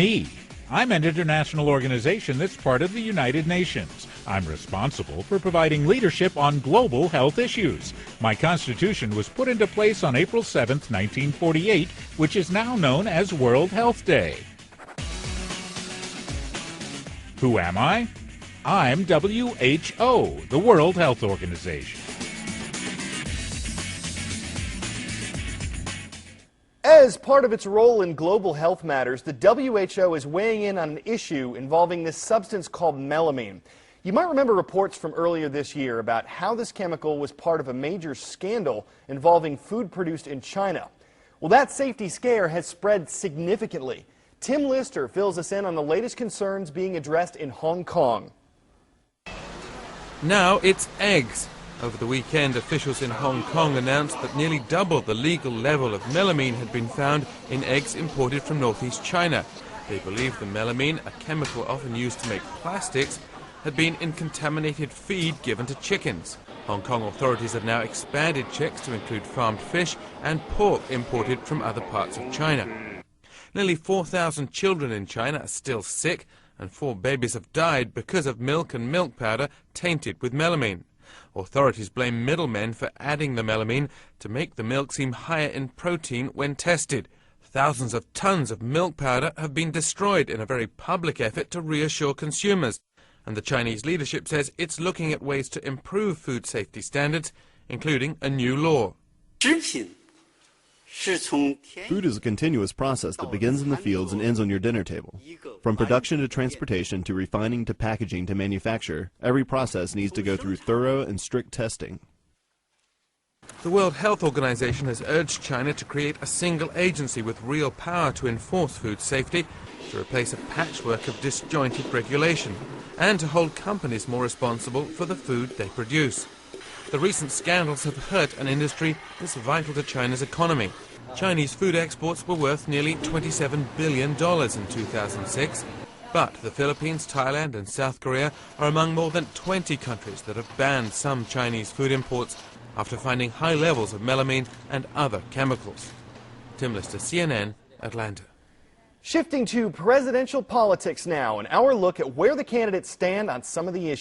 Me. I'm an international organization that's part of the United Nations. I'm responsible for providing leadership on global health issues. My constitution was put into place on April 7th, 1948, which is now known as World Health Day. Who am I? I'm WHO, the World Health Organization. As part of its role in global health matters, the WHO is weighing in on an issue involving this substance called melamine. You might remember reports from earlier this year about how this chemical was part of a major scandal involving food produced in China. Well, that safety scare has spread significantly. Tim Lister fills us in on the latest concerns being addressed in Hong Kong. Now it's eggs. Over the weekend, officials in Hong Kong announced that nearly double the legal level of melamine had been found in eggs imported from northeast China. They believe the melamine, a chemical often used to make plastics, had been in contaminated feed given to chickens. Hong Kong authorities have now expanded checks to include farmed fish and pork imported from other parts of China. Nearly 4,000 children in China are still sick, and 4 babies have died because of milk and milk powder tainted with melamine. Authorities blame middlemen for adding the melamine to make the milk seem higher in protein when tested. Thousands of tons of milk powder have been destroyed in a very public effort to reassure consumers. And the Chinese leadership says it's looking at ways to improve food safety standards, including a new law. Food is a continuous process that begins in the fields and ends on your dinner table. From production to transportation to refining to packaging to manufacture, every process needs to go through thorough and strict testing. The World Health Organization has urged China to create a single agency with real power to enforce food safety, to replace a patchwork of disjointed regulation, and to hold companies more responsible for the food they produce. The recent scandals have hurt an industry that's vital to China's economy. Chinese food exports were worth nearly $27 billion in 2006, but the Philippines, Thailand and South Korea are among more than 20 countries that have banned some Chinese food imports after finding high levels of melamine and other chemicals. Tim Lister, CNN, Atlanta. Shifting to presidential politics now, and our look at where the candidates stand on some of the issues.